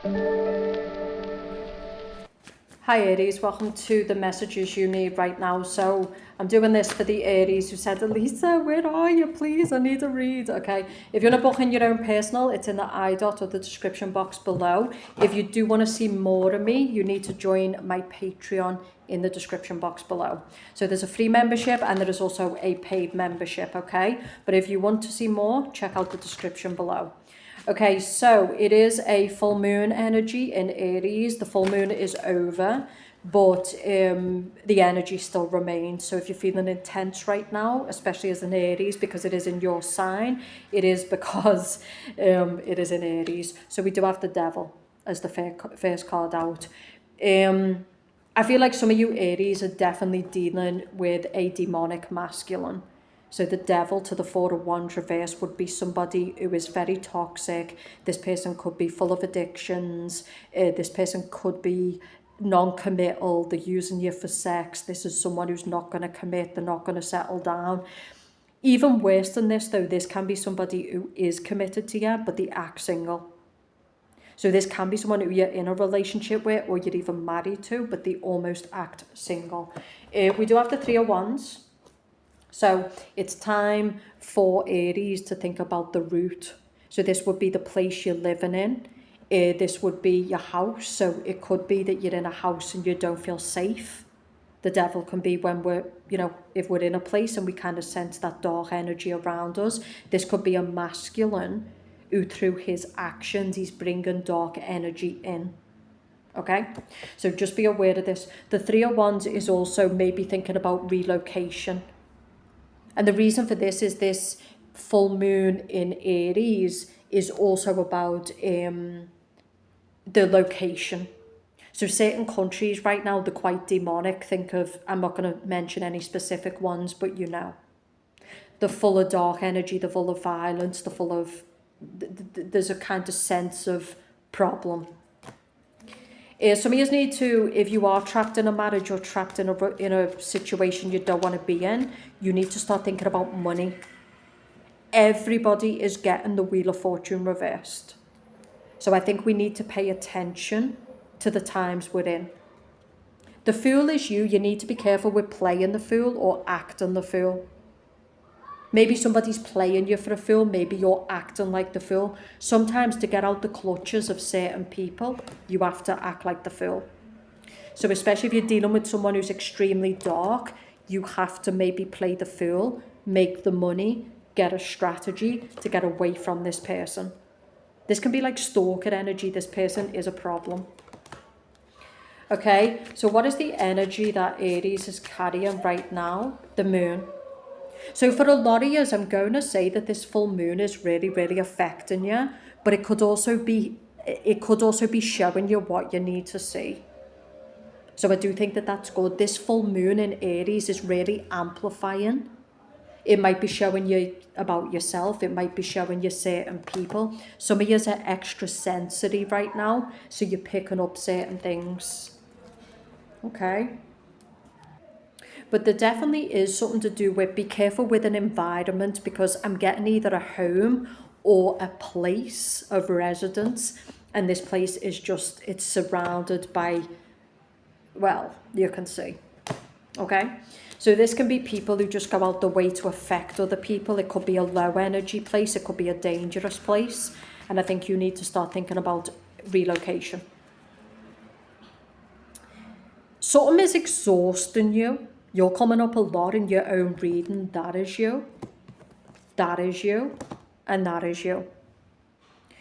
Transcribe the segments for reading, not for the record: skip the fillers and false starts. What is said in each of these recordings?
Hi Aries, welcome to the messages you need right now. So I'm doing this for the Aries who said, Elisa, where are you? Please, I need a read. Okay, if you want to book in your own personal, it's in the iDot or the description box below. If you do want to see more of me, you need to join my Patreon in the description box below. So there's a free membership and there is also a paid membership, okay? But if you want to see more, check out the description below. Okay, so it is a full moon energy in Aries. The full moon is over, but the energy still remains. So if you're feeling intense right now, especially as an Aries, because it is in your sign, it is because it is in Aries. So we do have the devil as the first card out. I feel like some of you Aries are definitely dealing with a demonic masculine. So the devil to the Four of Wands reverse would be somebody who is very toxic. This person could be full of addictions. This person could be non-committal. They're using you for sex. This is someone who's not going to commit. They're not going to settle down. Even worse than this, though, this can be somebody who is committed to you, but they act single. So this can be someone who you're in a relationship with or you're even married to, but they almost act single. We do have the Three of Wands. So it's time for Aries to think about the root. So this would be the place you're living in. This would be your house. So it could be that you're in a house and you don't feel safe. The devil can be when we're, if we're in a place and we kind of sense that dark energy around us. This could be a masculine who through his actions, he's bringing dark energy in. Okay, so just be aware of this. The Three of Wands is also maybe thinking about relocation. And the reason for this is this full moon in Aries is also about the location. So certain countries right now, they're quite demonic. Think of, I'm not going to mention any specific ones, but they're full of dark energy, they're full of violence, they're full of, there's a kind of sense of problem. Some of you need to, if you are trapped in a marriage or trapped in a situation you don't want to be in, you need to start thinking about money. Everybody is getting the Wheel of Fortune reversed. So I think we need to pay attention to the times we're in. The Fool is you. You need to be careful with playing the fool or acting the fool. Maybe somebody's playing you for a fool. Maybe you're acting like the fool. Sometimes to get out the clutches of certain people, you have to act like the fool. So especially if you're dealing with someone who's extremely dark, you have to maybe play the fool, make the money, get a strategy to get away from this person. This can be like stalker energy. This person is a problem. Okay, so what is the energy that Aries is carrying right now? The moon. So for a lot of years, I'm going to say that this full moon is really, really affecting you, but it could also be showing you what you need to see. So I do think that that's good. This full moon in Aries is really amplifying. It might be showing you about yourself. It might be showing you certain people. Some of you are extra sensitive right now, so you're picking up certain things. Okay. But there definitely is something to do with be careful with an environment, because I'm getting either a home or a place of residence, and this place is just, it's surrounded by, well, you can see. Okay, so this can be people who just go out the way to affect other people. It could be a low energy place, it could be a dangerous place, and I think you need to start thinking about relocation. Something is exhausting you. You're coming up a lot in your own reading. That is you. That is you. And that is you.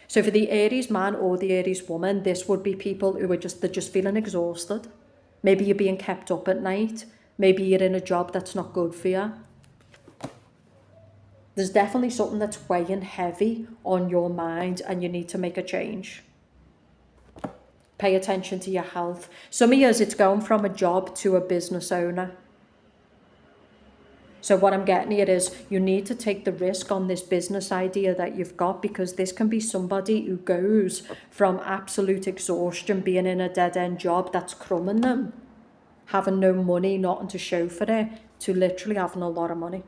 So for the Aries man or the Aries woman, this would be people who are they're just feeling exhausted. Maybe you're being kept up at night. Maybe you're in a job that's not good for you. There's definitely something that's weighing heavy on your mind and you need to make a change. Pay attention to your health. Some of years it's going from a job to a business owner. So what I'm getting here is you need to take the risk on this business idea that you've got, because this can be somebody who goes from absolute exhaustion, being in a dead-end job that's crumbing them, having no money, nothing to show for it, to literally having a lot of money.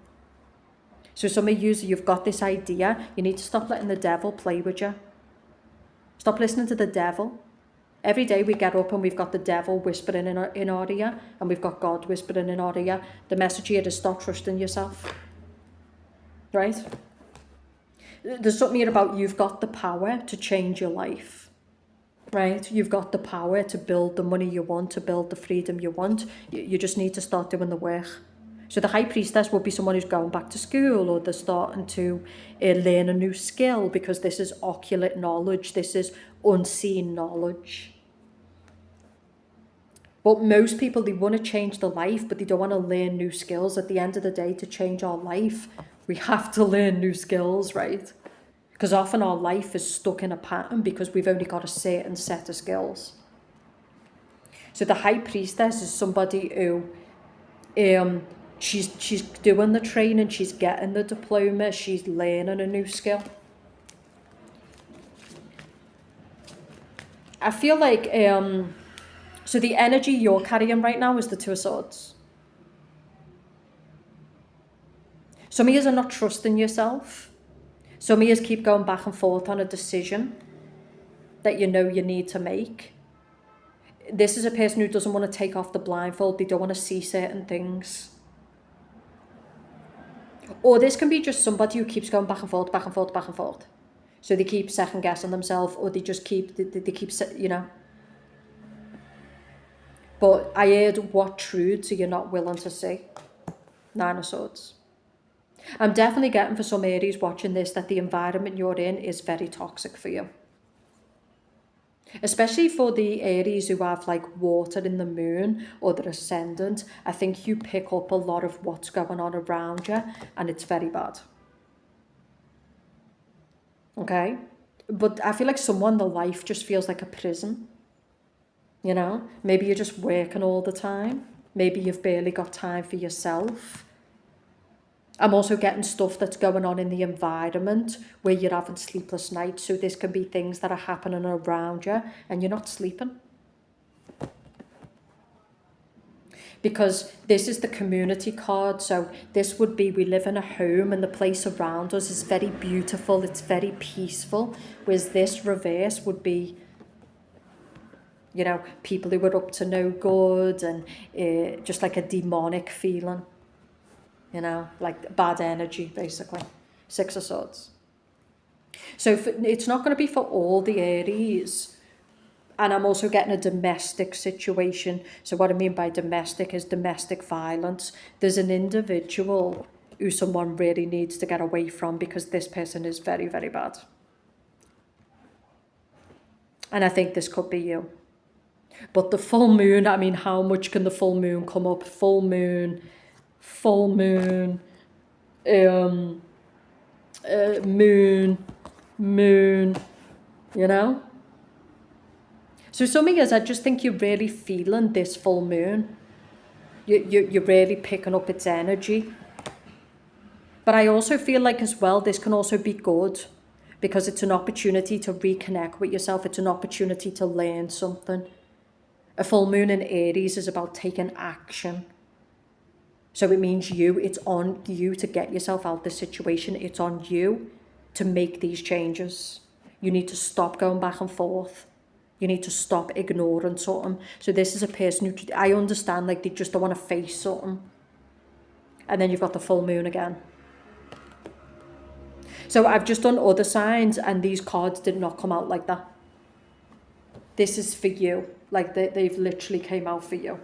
So some of you, you've got this idea, you need to stop letting the devil play with you. Stop listening to the devil. Every day we get up and we've got the devil whispering in our ear, and we've got God whispering in our ear. The message here is stop trusting yourself, right? There's something here about you've got the power to change your life, right? You've got the power to build the money you want, to build the freedom you want. You just need to start doing the work. So the high priestess would be someone who's going back to school, or they're starting to learn a new skill, because this is occult knowledge, this is unseen knowledge. But most people, they want to change their life, but they don't want to learn new skills. At the end of the day, to change our life, we have to learn new skills, right? Because often our life is stuck in a pattern because we've only got a certain set of skills. So the high priestess is somebody who she's doing the training, she's getting the diploma, she's learning a new skill. I feel like so the energy you're carrying right now is the Two of Swords. Some of you are not trusting yourself. Some of you keep going back and forth on a decision that you know you need to make. This is a person who doesn't want to take off the blindfold. They don't want to see certain things. Or this can be just somebody who keeps going back and forth, back and forth, back and forth. So they keep second guessing themselves, or they just keep, they keep, you know. But I heard, what truths are you not willing to see? Nine of Swords. I'm definitely getting, for some Aries watching this, that the environment you're in is very toxic for you. Especially for the Aries who have like water in the moon or their ascendant. I think you pick up a lot of what's going on around you, and it's very bad. Okay? But I feel like someone, their life just feels like a prison. You know? Maybe you're just working all the time. Maybe you've barely got time for yourself. I'm also getting stuff that's going on in the environment where you're having sleepless nights. So this can be things that are happening around you and you're not sleeping. Because this is the community card. So this would be, we live in a home and the place around us is very beautiful. It's very peaceful. Whereas this reverse would be, you know, people who are up to no good and just like a demonic feeling. You know, like bad energy, basically. Six of Swords. So it's not going to be for all the Aries. And I'm also getting a domestic situation. So what I mean by domestic is domestic violence. There's an individual who someone really needs to get away from because this person is very, very bad. And I think this could be you. But the full moon, I mean, how much can the full moon come up? Full moon, moon, you know? So some of you, I just think you're really feeling this full moon. You're really picking up its energy. But I also feel like as well, this can also be good because it's an opportunity to reconnect with yourself. It's an opportunity to learn something. A full moon in Aries is about taking action. So it means it's on you to get yourself out of this situation. It's on you to make these changes. You need to stop going back and forth. You need to stop ignoring something. So this is a person who, I understand, like they just don't want to face something. And then you've got the full moon again. So I've just done other signs and these cards did not come out like that. This is for you. Like they've literally came out for you.